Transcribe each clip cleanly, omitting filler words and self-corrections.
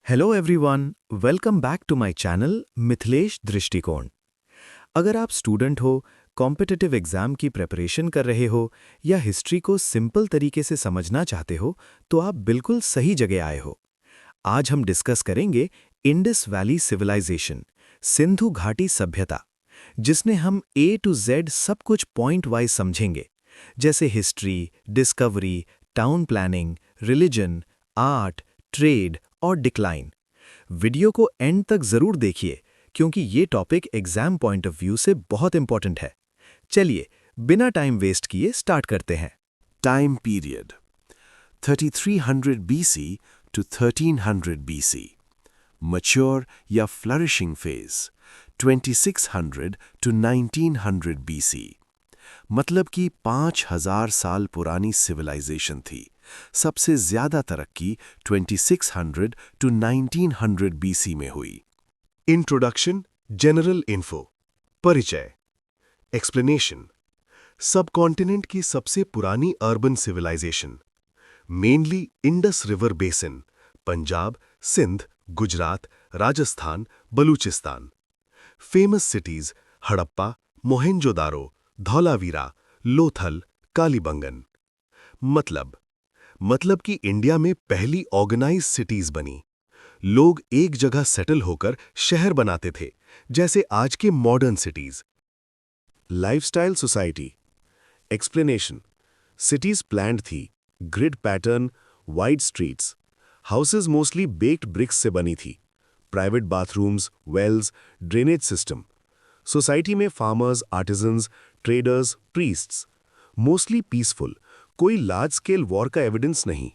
Hello everyone, welcome back to my channel Mithilesh दृष्टिकोण। अगर आप स्टूडेंट हो, कॉम्पिटिटिव एग्जाम की प्रिपरेशन कर रहे हो या हिस्ट्री को सिंपल तरीके से समझना चाहते हो, तो आप बिल्कुल सही जगह आए हो। आज हम डिस्कस करेंगे इंडस वैली सिविलाइजेशन, सिंधु घाटी सभ्यता, जिसने हम ए टू जेड सब कुछ पॉइंट वाइज समझेंगे, जैसे history, discovery, town planning, religion, art, trade और डिक्लाइन। वीडियो को एंड तक जरूर देखिए, क्योंकि ये topic exam point of view से बहुत इंपॉर्टेंट है। चलिए, बिना टाइम वेस्ट किए स्टार्ट करते हैं। Time period 3300 BC to 1300 BC. Mature या flourishing phase 2600 to 1900 BC. मतलब कि 5000 साल पुरानी सिविलाइजेशन थी। सबसे ज्यादा तरक्की 2600 to 1900 BC में हुई। इंट्रोडक्शन, जनरल इन्फो, परिचय, एक्सप्लेनेशन। सबकॉन्टिनेंट की सबसे पुरानी urban civilization, mainly Indus river basin, Punjab, Sindh, Gujarat, Rajasthan, Balochistan. Famous cities Harappa, Mohenjodaro, Dholavira, Lothal, Kalibangan. मतलब कि इंडिया में पहली ऑर्गेनाइज सिटीज बनी। लोग एक जगह सेटल होकर शहर बनाते थे, जैसे आज के modern cities. Lifestyle society, explanation. Cities planned थी, grid pattern, wide streets, houses mostly baked bricks से बनी थी, private bathrooms, wells, drainage system. Society में farmers, artisans, traders, priests. Mostly peaceful, कोई लार्ज स्केल वॉर का एविडेंस नहीं।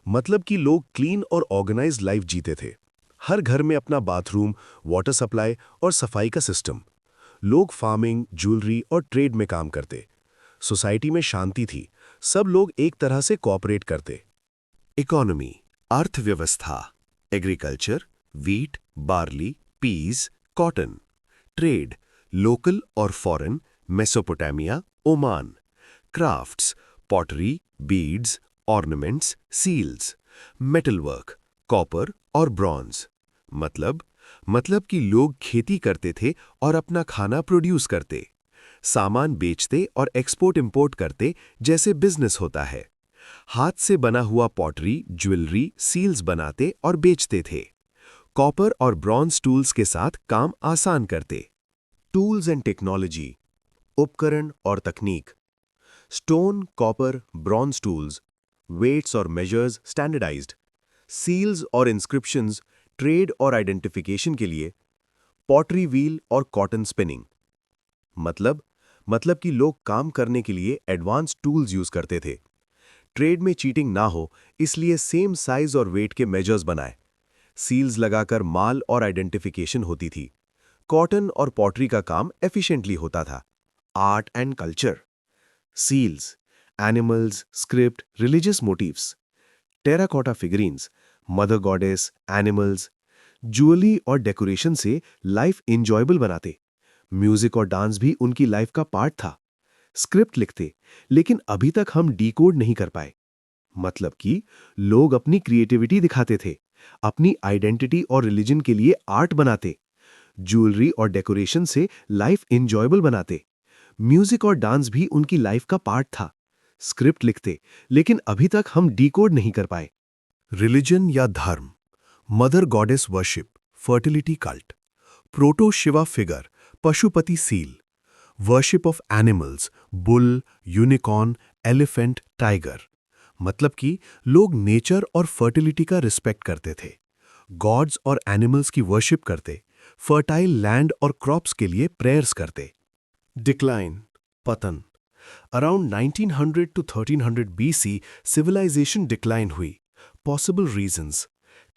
मतलब कि लोग क्लीन और ऑर्गेनाइज्ड लाइफ जीते थे। हर घर में अपना बाथरूम, वाटर सप्लाई और सफाई का सिस्टम। लोग फार्मिंग, ज्वेलरी और ट्रेड में काम करते। सोसाइटी में शांति थी, सब लोग एक तरह से कोऑपरेट करते। इकोनॉमी, अर्थव्यवस्था, agriculture, wheat, barley, peas, cotton. Trade, local और foreign, Mesopotamia, Oman. Crafts, pottery, beads, ornaments, seals. Metal work, copper और ब्रॉन्ज। मतलब कि लोग खेती करते थे और अपना खाना प्रोड्यूस करते। सामान बेचते और एक्सपोर्ट इंपोर्ट करते, जैसे बिजनेस होता है। हाथ से बना हुआ पॉटरी, ज्वेलरी, सील्स बनाते और बेचते थे। कॉपर और ब्रॉन्ज टूल्स के साथ काम आसान करते। टूल्स एंड टेक्नोलॉजी, उपकरण और तकनीक। Stone, copper, bronze tools, weights और मेजर्स स्टैंडर्डाइज्ड। सील्स और इंस्क्रिप्शंस, ट्रेड और आइडेंटिफिकेशन के लिए। पॉटरी व्हील और कॉटन स्पिनिंग। मतलब कि लोग काम करने के लिए एडवांस टूल्स यूज करते थे। ट्रेड में चीटिंग ना हो, इसलिए सेम साइज और वेट के मेजर्स बनाए। सील्स लगाकर माल और आइडेंटिफिकेशन होती थी। कॉटन और पॉटरी का काम एफिशिएंटली होता था। Art and culture. Seals, animals, script, religious motifs. Terracotta figurines, mother goddess, animals. Jewellery और डेकोरेशन से लाइफ इंजॉयबल बनाते। म्यूजिक और डांस भी उनकी लाइफ का पार्ट था। स्क्रिप्ट लिखते, लेकिन अभी तक हम डिकोड नहीं कर पाए। मतलब कि लोग अपनी क्रिएटिविटी दिखाते थे, अपनी आइडेंटिटी और रिलीजन के लिए आर्ट बनाते। ज्वेलरी और डेकोरेशन से लाइफ इंजॉयबल बनाते। म्यूजिक और डांस भी उनकी लाइफ का पार्ट था। स्क्रिप्ट लिखते, लेकिन अभी तक हम डिकोड नहीं कर पाए। रिलीजन या धर्म, mother goddess worship, fertility cult. Proto Shiva figure, Pashupati seal. Worship of animals, bull, unicorn, elephant, tiger. मतलब कि लोग नेचर और फर्टिलिटी का रिस्पेक्ट करते थे। गॉड्स और एनिमल्स की वर्शिप करते, फर्टाइल लैंड और क्रॉप्स के लिए प्रेयर्स करते। डिक्लाइन, पतन। Around 1900 to 1300 BC civilisation decline हुई। Possible reasons: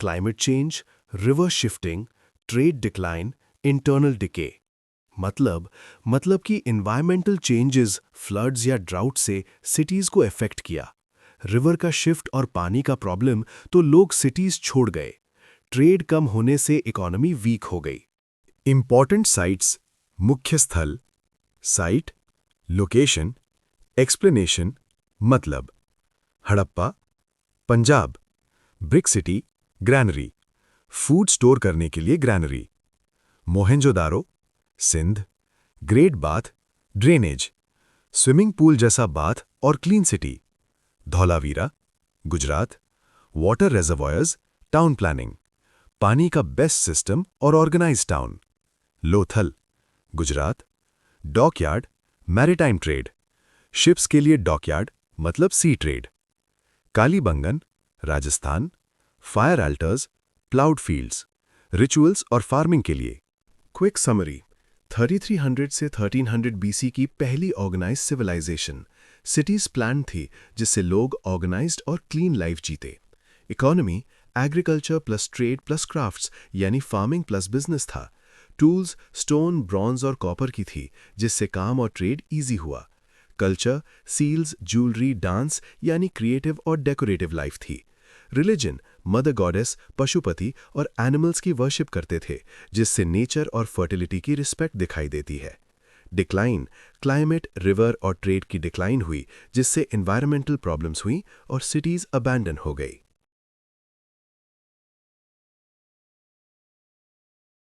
climate change, river shifting, trade decline, internal decay. मतलब कि इन्वायरमेंटल चेंजेस, फ्लड्स या ड्राउट से सिटीज को इफेक्ट किया। रिवर का शिफ्ट और पानी का प्रॉब्लम, तो लोग सिटीज छोड़ गए। ट्रेड कम होने से इकोनॉमी वीक हो गई। इंपॉर्टेंट साइट्स, मुख्य स्थल, साइट, लोकेशन, एक्सप्लेनेशन। मतलब Harappa, Punjab, brick city, granary, food store करने के लिए granary. Mohenjodaro, Sindh, great bath, drainage, swimming pool जैसा बाथ और clean city. Dholavira, Gujarat, water reservoirs, town planning, पानी का बेस्ट सिस्टम और organise town. Lothal, Gujarat, dockyard, maritime trade, ships के लिए डॉकयार्ड मतलब sea trade. Kalibangan, Rajasthan, fire altars, ploughed fields, rituals और फार्मिंग के लिए। क्विक समरी, 3300 से 1300 बीसी की पहली ऑर्गेनाइज्ड सिविलाइजेशन, सिटीज प्लान थी जिससे लोग ऑर्गेनाइज्ड और क्लीन लाइफ जीते। Economy agriculture plus trade plus crafts यानी फार्मिंग प्लस बिजनेस था। टूल्स स्टोन, ब्रॉन्ज और कॉपर की थी जिससे काम और ट्रेड इजी हुआ। कल्चर सील्स, ज्वेलरी, डांस यानी क्रिएटिव और डेकोरेटिव लाइफ थी। रिलीजन मदर गॉडेस, पशुपति और एनिमल्स की वर्शिप करते थे जिससे नेचर और फर्टिलिटी की रिस्पेक्ट दिखाई देती है। डिक्लाइन क्लाइमेट, रिवर और ट्रेड की डिक्लाइन हुई जिससे एनवायरमेंटल प्रॉब्लम्स हुई और सिटीज अबैंडन हो गई।